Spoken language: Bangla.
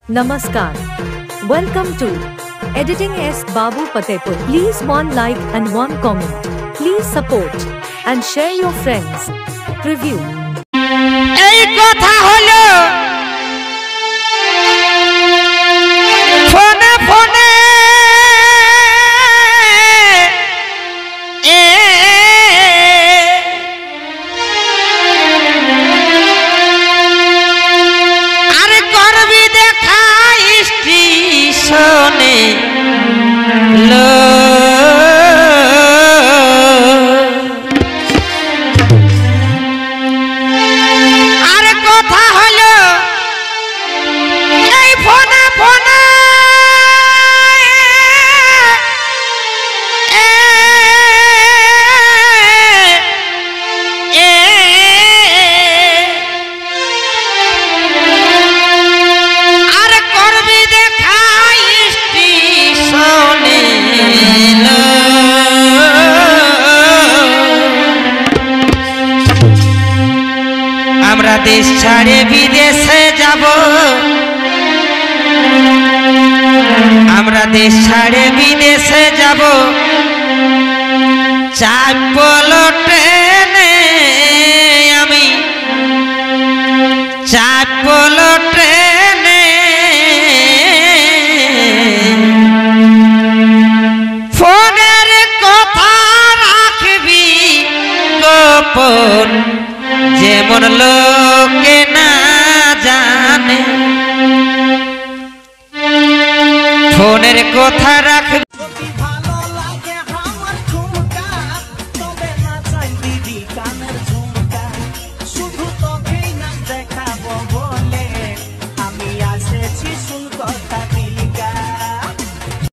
Namaskar. Welcome to Editing S. Babu Patepur. Please one like and one comment. Please support and share your friends. Preview. এই কথা হলো ফোনে ফোনে আরে করবি দেখা স্টেশনে লো আমরা দেশ ছাড়ে বিদেশে যাব, আমরা দেশ ছাড়ে বিদেশে যাব, চাপলো ট্রেনে আমি, চাপলো ট্রেনে ফোনের কথা রাখবি গোপন, যেমন লোকে না জানে, ফোনের কথা রাখবি। শুধু তোকেই না দেখাবো বলে আমি আসেছি শুনকতা